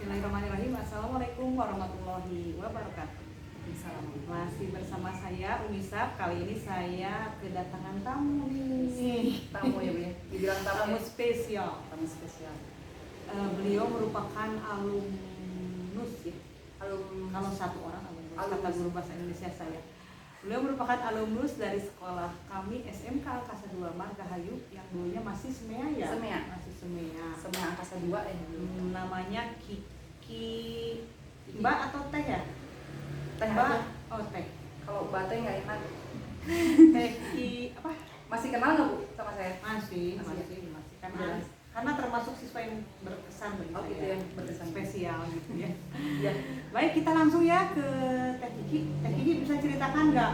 Bismillahirrahmanirrahim. Assalamualaikum warahmatullahi wabarakatuh. Masih bersama saya Unisa. Kali ini saya kedatangan tamu nih. Tamu ya Bu ya? Dibilang tamu spesial. Tamu spesial. Beliau merupakan alumnus ya. Kalau satu orang alumnus, kata guru bahasa Indonesia saya. Beliau merupakan alumnus dari sekolah kami SMK Angkasa 2 Margahayu yang dulunya masih SMEA ya? Masih SMEA Angkasa 2 ya. Namanya Kiki Mbak atau Teh ya? Teh Mbak, aja. oh Teh. Kalau Mbak Teh nggak enak. Teh Ki apa? Masih kenal nggak Bu sama saya? Masih. Karena termasuk siswa yang berkesan bagi Oh saya. gitu ya, berkesan. Spesial gitu ya. Iya. Baik, kita langsung ya ke Teh Kiki. Teh Kiki bisa ceritakan nggak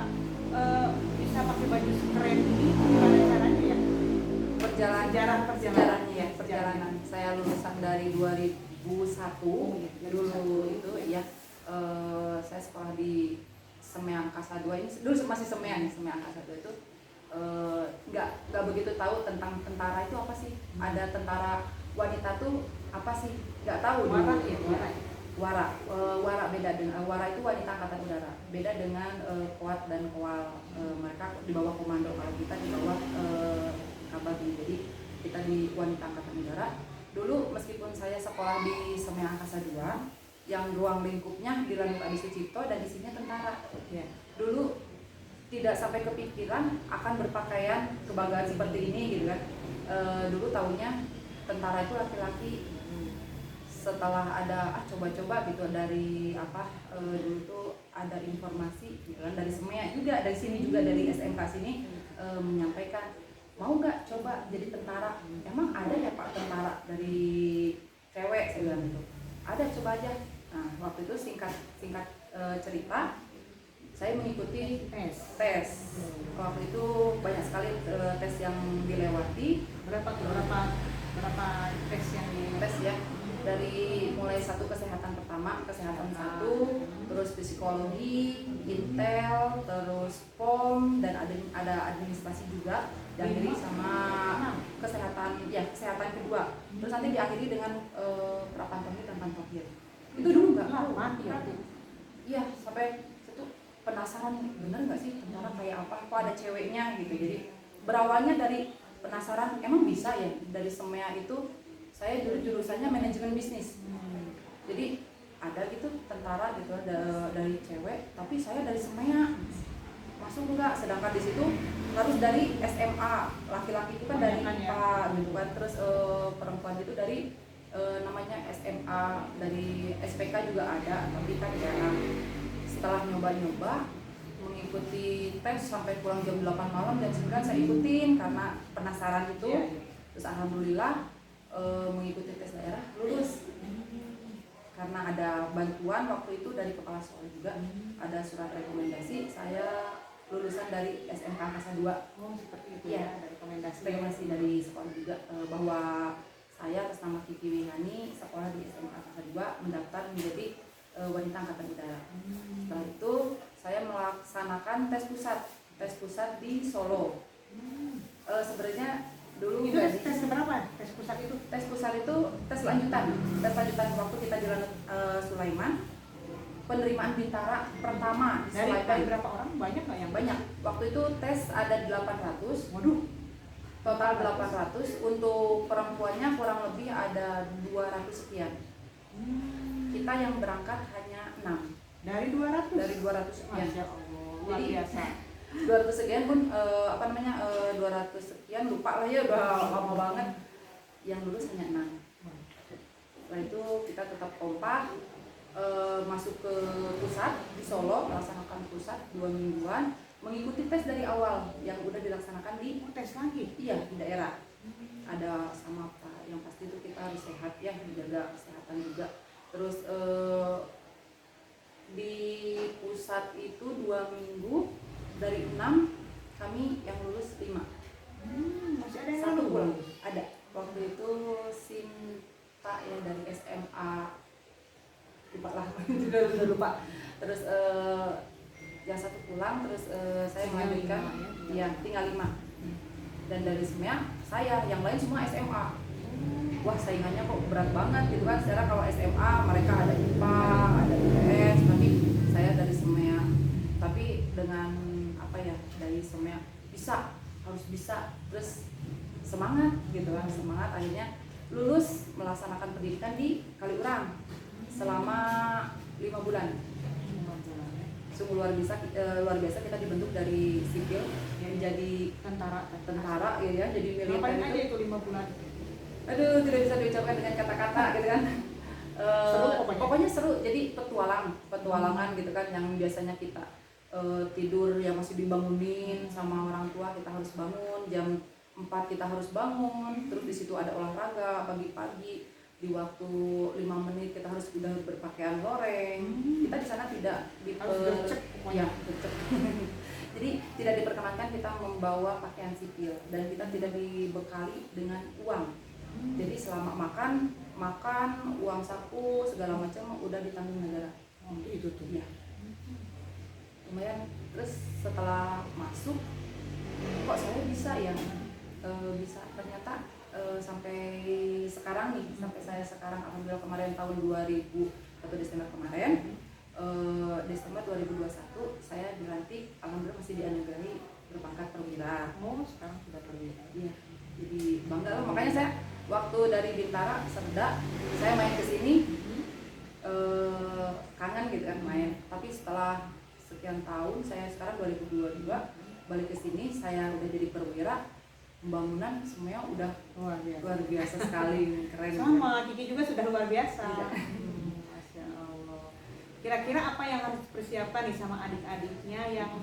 bisa pakai baju sekeren ini gimana caranya ya? Perjalanan. Saya lulusan dari 2001 dulu itu ya. Saya sekolah di SMEA Angkasa 2 ini dulu masih SMEA Angkasa 2 itu nggak begitu tahu tentang tentara itu apa sih, ada tentara wanita tuh apa sih, nggak tahu Wara dulu. ya, Wara beda dengan Wara itu wanita angkatan udara, beda dengan Kowat dan Kowal. Mereka di bawah komando, kalau kita di bawah Kabagi. Jadi kita di wanita angkatan udara. Dulu meskipun saya sekolah di SMEA Angkasa 2 yang ruang lingkupnya di Lanut Adi Sucipto dan isinya tentara ya. Dulu tidak sampai kepikiran akan berpakaian kebanggaan seperti ini gitu kan. Dulu tahunya tentara itu laki-laki. Setelah ada coba-coba gitu dari dulu tuh ada informasi gitu kan dari SMEA juga, dari sini juga, dari SMK sini menyampaikan, mau nggak coba jadi tentara? Emang ada ya Pak tentara dari cewek? Saya bilang gitu. Ada, coba aja. Nah waktu itu singkat cerita, saya mengikuti tes. Waktu itu banyak sekali tes yang dilewati. Berapa tes yang tes ya, dari mulai satu kesehatan pertama, kesehatan 1, terus psikologi, intel, terus POM, dan ada administrasi juga, diakhiri sama kesehatan kedua. Terus nanti diakhiri dengan prapantohir dan pantohir. Itu dulu nggak lama ya. Iya, sampai itu penasaran, bener nggak sih tentara kayak apa? Kok ada ceweknya gitu. Jadi berawalnya dari penasaran, emang bisa ya dari SMEA itu. Saya dulu jurusannya manajemen bisnis. Jadi ada gitu tentara gitu dari cewek, tapi saya dari SMEA. Masuk enggak? Sedangkan di situ harus dari SMA. Laki-laki itu kan dari IPA gitu kan. Terus perempuan itu dari namanya SMA, dari SPK juga ada, tapi kan jarang. Setelah nyoba-nyoba mengikuti tes sampai pulang jam 8 malam, jam 9 saya ikutin karena penasaran itu. Terus alhamdulillah mengikuti tes daerah, lulus. Karena ada bantuan waktu itu dari kepala sekolah juga, ada surat rekomendasi, saya lulusan dari SMK Angkasa 2. Oh seperti itu ya, dari rekomendasi dari sekolah juga, bahwa saya atas nama Kiki Wihani sekolah di SMK Angkasa 2 mendaftar menjadi wanita angkatan udara. Setelah itu saya melaksanakan tes pusat di Solo. Sebenarnya dulu itu tes berapa? Tes pusat itu tes lanjutan waktu kita di Lanut Sulaiman, penerimaan bintara pertama di Sulaiman. Dari berapa orang? Banyak nggak yang banyak? Waktu itu tes ada 800. Waduh, total 800. Untuk perempuannya kurang lebih ada 200 sekian. Kita yang berangkat hanya 6 dari 200 sekian. Masya Allah, luar biasa. 200 sekian pun 200 sekian lupa lah ya, udah lama banget. Yang lulus hanya 6. Setelah itu kita tetap kompak, masuk ke pusat di Solo, melaksanakan pusat 2 mingguan, mengikuti tes dari awal yang udah dilaksanakan di tes lagi. Iya, di daerah. Ada sama Pak, yang pasti itu kita harus sehat ya, menjaga kesehatan juga. Terus di pusat itu 2 minggu, dari 6 kami yang lulus 5. Masih ada yang 1 lulus? pulang. Ada. Waktu itu Sinta ya dari SMA, lupa lah, udah lupa. Terus yang 1 pulang, terus saya melanjutkan, ya tinggal 5. Dan dari SMEA saya, yang lain semua SMA. wah saingannya kok berat banget gitu kan. Secara kalau SMA mereka ada IPA, ada IPS, tapi saya dari SEMEA. Tapi dengan apa ya, dari SEMEA harus bisa, terus semangat gitu kan, semangat akhirnya lulus melaksanakan pendidikan di Kaliurang selama 5 bulan. Sungguh luar biasa kita dibentuk dari sipil menjadi tentara ya, jadi militer. Ngapain aja itu 5 bulan? Aduh, tidak bisa diucapkan dengan kata-kata gitu kan. Seru pokoknya seru, jadi petualangan gitu kan, yang biasanya kita tidur yang masih dibangunin sama orang tua, kita harus bangun jam 4 kita harus bangun, terus di situ ada olahraga pagi-pagi, di waktu 5 menit kita harus udah berpakaian loreng. Kita di sana tidak gercep. jadi tidak diperkenankan kita membawa pakaian sipil, dan kita tidak dibekali dengan uang. Jadi selama makan uang saku segala macam udah ditanggung negara. Itu tuh ya. Lumayan. Terus setelah masuk, kok saya bisa ya, bisa ternyata sampai sekarang nih, sampai saya sekarang alhamdulillah kemarin tahun 2000 atau Desember kemarin, Desember 2021 saya dilantik, alhamdulillah masih dianugerahi berpangkat perwira. Sekarang sudah perwira. Iya, jadi bangga lah. Makanya saya waktu dari Bintara Serda saya main ke sini, kangen gitu kan main. Tapi setelah sekian tahun, saya sekarang 2022 balik ke sini, saya udah jadi perwira. Pembangunan semuanya udah luar biasa sekali, keren. Sama Kiki juga sudah luar biasa. Masya Allah. Kira-kira apa yang harus dipersiapkan nih sama adik-adiknya yang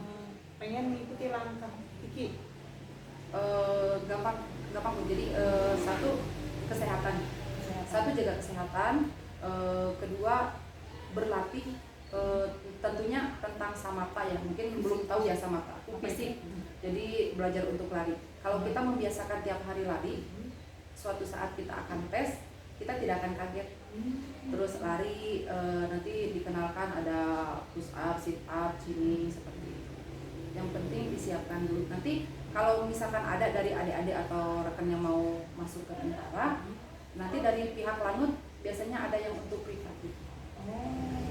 pengen mengikuti langkah Kiki? Gampang Bu. Jadi satu kesehatan, satu jaga kesehatan, kedua berlatih, tentunya tentang samata ya, mungkin belum tahu ya samata, fisik. Jadi belajar untuk lari. Kalau kita membiasakan tiap hari lari, suatu saat kita akan tes, kita tidak akan kaget. Terus lari, nanti dikenalkan ada push up, sit up, chinning seperti itu. Yang penting disiapkan dulu. Nanti kalau misalkan ada dari adik-adik atau rekan yang mau masuk ke tentara, nanti dari pihak Lanut biasanya ada yang untuk privatif.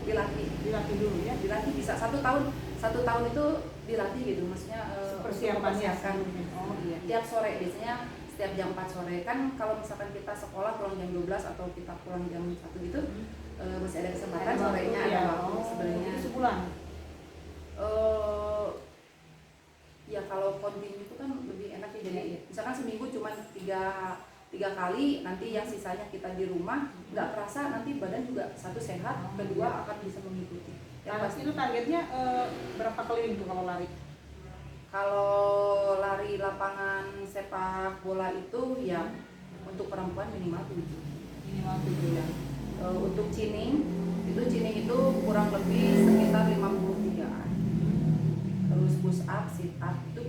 Dilatih dulu ya, dilatih bisa 1 tahun itu dilatih gitu, maksudnya persiapannya. Iya, tiap sore, biasanya setiap jam 4 sore kan. Kalau misalkan kita sekolah pulang jam 12 atau kita pulang jam 1 gitu, masih ada kesempatan sorenya ada waktu sebenarnya. Itu sebulan? Ya kalau kontinu itu kan lebih enak ya, jadi misalkan seminggu cuma 3 kali, nanti yang sisanya kita di rumah, nggak kerasa nanti badan juga satu sehat, kedua akan bisa mengikuti. Yang pasti itu targetnya berapa keliling tuh kalau lari? Kalau lari lapangan sepak bola itu ya untuk perempuan minimal 7. Minimal 7 ya. Untuk chinning itu kurang lebih sekitar 53-an. Terus push up, sit up itu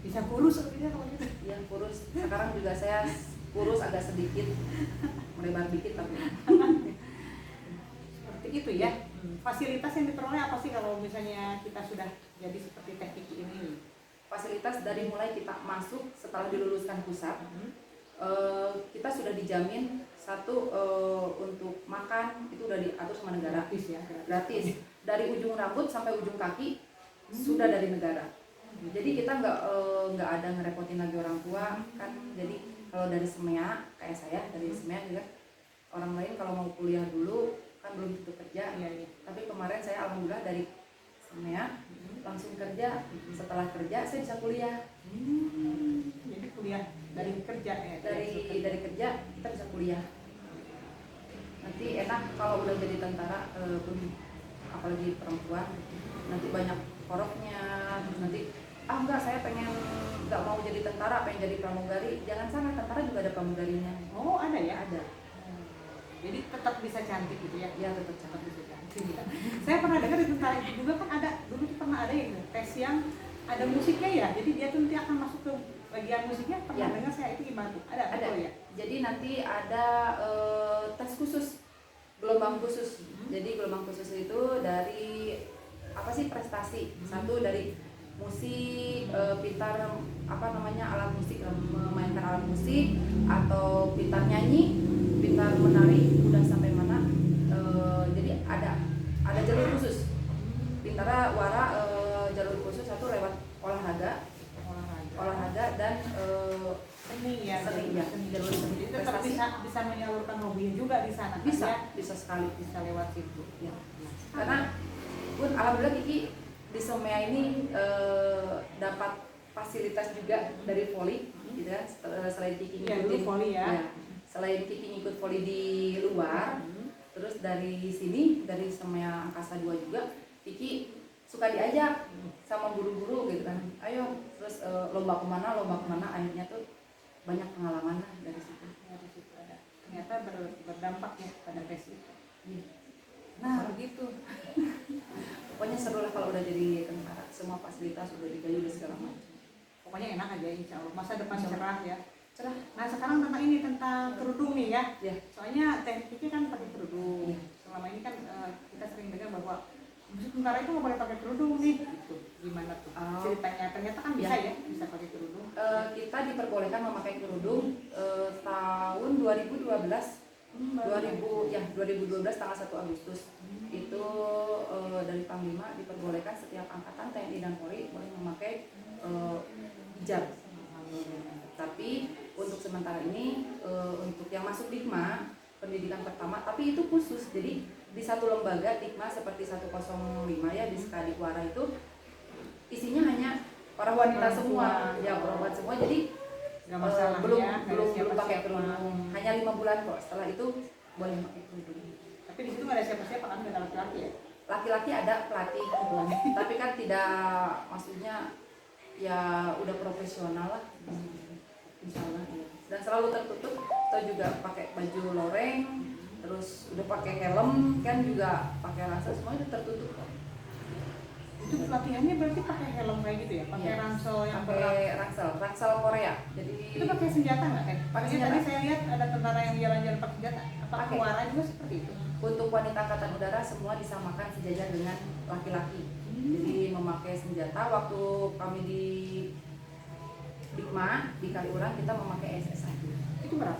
bisa kurus sepertinya kalau gitu. Iya, kurus. Sekarang juga saya kurus agak sedikit, melebar dikit tapi seperti itu ya. Fasilitas yang diperoleh apa sih kalau misalnya kita sudah jadi seperti teknik ini? Fasilitas dari mulai kita masuk setelah diluluskan pusat, kita sudah dijamin satu, untuk makan itu udah diatur sama negara. Gratis ya? Gratis. Dari ujung rambut sampai ujung kaki sudah dari negara. Jadi kita nggak ada ngerepotin lagi orang tua kan. Jadi kalau dari SEMEA kayak saya dari SEMEA juga, orang lain kalau mau kuliah dulu kan belum tentu kerja. Tapi kemarin saya alhamdulillah dari SEMEA langsung kerja. Setelah kerja saya bisa kuliah. Jadi kuliah dari kerja ya? Dari kerja kita bisa kuliah. Nanti enak kalau udah jadi tentara, apalagi perempuan, nanti banyak koroknya. Terus nanti enggak, saya nggak mau jadi tentara, pengen jadi pramugari. Jangan salah, tentara juga ada pramugarinya. Oh, ada ya? Ada. Jadi tetap bisa cantik gitu ya? Iya, tetap bisa cantik. Saya pernah dengar di tentara itu juga kan ada, dulu tuh pernah ada yang tes yang ada musiknya ya, jadi dia tuh nanti akan masuk ke bagian musiknya. Pernah dengar saya, itu gimana tuh? Ada ya? Jadi nanti ada tes khusus, gelombang khusus. Jadi gelombang khusus itu dari apa sih, prestasi. Satu dari musik, pintar alat musik, memainkan alat musik, atau pintar nyanyi, pintar menari udah sampai mana. Jadi ada jalur khusus Bintara Wara, jalur khusus satu lewat olahraga dan seni ya, jalur seni. jadi tetap bisa menyalurkan hobinya juga di sana. Bisa sekali, bisa lewat situ ya. Karena pun alhamdulillah Kiki di Somea ini dapat fasilitas juga dari voli gitu ya. Selain Kiki ngikutin voli ya. Selain Kiki ngikut voli di luar, terus dari sini dari Somea Angkasa 2 juga Kiki suka diajak sama guru-guru gitu kan, ayo terus lomba kemana, akhirnya tuh banyak pengalaman lah dari situ. Ternyata berdampak ya pada tes itu. Nah begitu. Pokoknya seru lah kalau udah jadi tentara, semua fasilitas udah digayu dan segala macam. Pokoknya enak aja insya Allah, masa depan cerah ya. Cerah. Nah sekarang tentang kerudung nih ya. Soalnya tekniknya kan pakai kerudung. Selama ini kan kita sering dengar bahwa musik tentara itu nggak boleh pakai kerudung nih. Gitu. Gimana tuh ceritanya? Ternyata kan bisa ya, bisa pakai kerudung. Kita diperbolehkan memakai kerudung tahun 2012. 2012 tanggal 1 Agustus itu dari Panglima diperbolehkan setiap angkatan TNI dan Polri boleh memakai hijab. Tapi untuk sementara ini untuk yang masuk Dikma pendidikan pertama, tapi itu khusus. Jadi di satu lembaga Dikma seperti 105 ya di Skadiwara itu isinya hanya para wanita semua, ya perempuan semua. Jadi belum pakai kerudung, hanya 5 bulan kok. Setelah itu boleh pakai kerudung. Tapi di situ nggak ada siapa-siapa kan, nggak ada laki-laki ya? Laki-laki ada pelatih, tapi kan tidak, maksudnya ya udah profesional lah, insya Allah ya. Dan selalu tertutup, atau juga pakai baju loreng, terus udah pakai helm kan juga pakai ransel, semuanya tertutup kok. Itu pelatihannya berarti pakai helm kayak gitu ya? Pakai ransel yang pakai ransel Korea. Jadi itu pakai senjata nggak kan? Pakai senjata. Tadi saya lihat ada tentara yang jalan-jalan pakai senjata. Apa Wara juga seperti itu? Untuk wanita angkatan udara semua disamakan sejajar dengan laki-laki. Jadi memakai senjata. Waktu kami di Dikma di Kaliurang kita memakai SSI. Itu berat?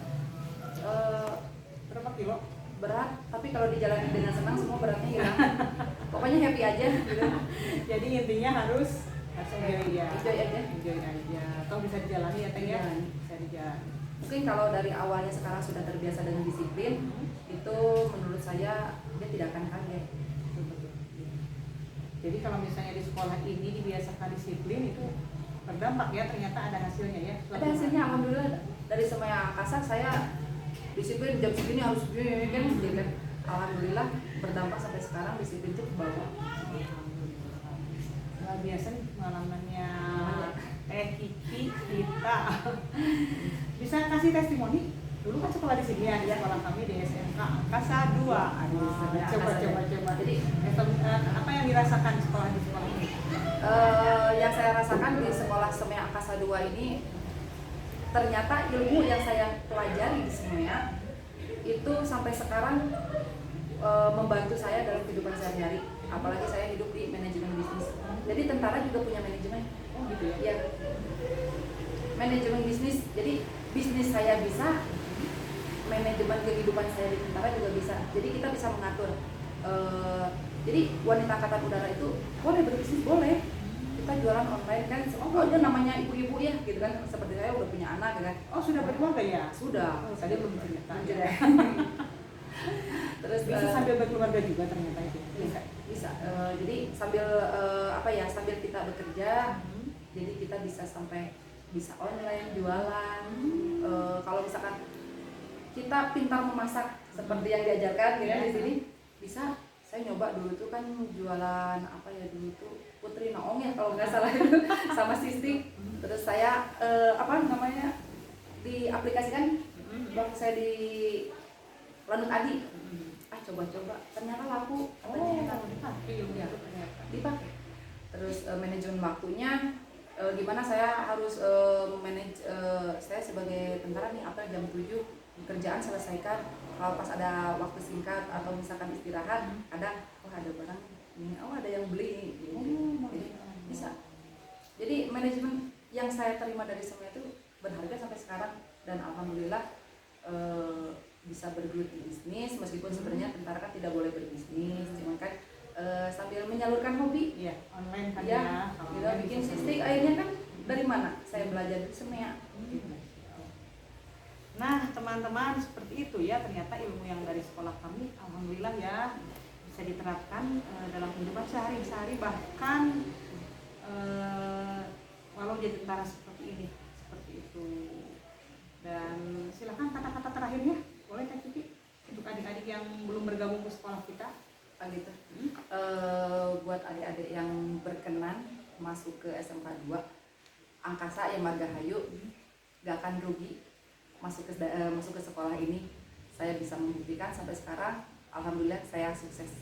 Berapa kilo? Berat, tapi kalau dijalani dengan senang semua beratnya hilang. Pokoknya happy aja gitu. Jadi intinya harus enjoy aja. Atau bisa dijalani ya Teh ya. Bisa dijalani. Mungkin kalau dari awalnya sekarang sudah terbiasa dengan disiplin, itu menurut saya dia tidak akan kaget. Jadi kalau misalnya di sekolah ini dibiasakan disiplin, itu berdampak ya, ternyata ada hasilnya ya. Ada hasilnya, alhamdulillah. Dari Somea Angkasa saya disiplin jam segini harus gini kan gitu. Alhamdulillah berdampak sampai sekarang disiplin itu ke bawah. Luar biasa nih pengalamannya Kiki kita. Bisa kasih testimoni? Dulu kan sekolah di sini ya, sekolah kami di SMK Angkasa 2. Coba. Jadi apa yang dirasakan di sekolah ini? Yang saya rasakan di sekolah Somea Angkasa 2 ini, ternyata ilmu yang saya pelajari di Somea itu sampai sekarang membantu saya dalam kehidupan sehari-hari. Apalagi saya hidup di manajemen bisnis. Jadi tentara juga punya manajemen. Oh gitu ya? Ya, manajemen bisnis. Jadi bisnis saya bisa, manajemen kehidupan saya di tentara juga bisa. Jadi kita bisa mengatur. Jadi wanita angkatan udara itu boleh berbisnis, boleh. Kita jualan online kan, dia namanya ibu-ibu ya gitu kan, seperti saya udah punya anak kan. Oh sudah berkeluarga ya? Sudah. Tadi belum cerita. Terus bisa sambil berkeluarga juga ternyata itu. Bisa. Jadi sambil sambil kita bekerja, jadi kita bisa sampai bisa online jualan. Kalau misalkan kita pintar memasak seperti yang diajarkan gitu di sini, bisa. Saya nyoba dulu tuh kan jualan dulu tuh Putri Noong ya kalau nggak salah itu sama Sisti. Terus saya diaplikasikan waktu saya di Lanut Adi. Coba-coba ternyata laku, katanya dipakai. Terus manajemen waktunya gimana saya harus manage, saya sebagai tentara nih jam 7 kerjaan selesaikan. Kalau pas ada waktu singkat atau misalkan istirahat, ada barang ini, ada yang beli gitu. Jadi bisa. Jadi manajemen yang saya terima dari semua itu berharga sampai sekarang, dan alhamdulillah bisa bergelut di bisnis, meskipun sebenarnya tentara kan tidak boleh berbisnis, cuman kan sambil menyalurkan hobi. Iya, online kan Ya, ya. Kalau kita online bikin bisa sistik sendiri. akhirnya kan dari mana? Saya belajar di semea. Nah, teman-teman, seperti itu ya, ternyata ilmu yang dari sekolah kami alhamdulillah ya bisa diterapkan dalam kehidupan sehari-hari, bahkan walau jadi tentara seperti ini, seperti itu. Dan silakan kata-kata terakhirnya, boleh Kak Cici, untuk adik-adik yang belum bergabung ke sekolah kita. Gitu. Buat adik-adik yang berkenan masuk ke SMK 2 Angkasa yang Margahayu, gak akan rugi masuk ke sekolah ini. Saya bisa membuktikan sampai sekarang, alhamdulillah saya sukses.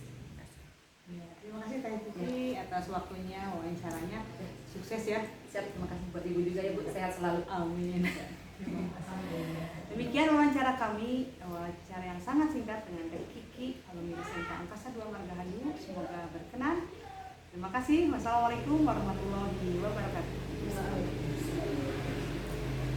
Ya, terima kasih Kak Cici atas waktunya, wawancaranya. Sukses ya. Siap, terima kasih buat ibu juga ya Bu, sehat selalu. Amin. Demikian wawancara kami, wawancara yang sangat singkat dengan Dek Kiki, alumni SMK Angkasa 2 Margahayu. Semoga berkenan. Terima kasih. Wassalamualaikum warahmatullahi wabarakatuh.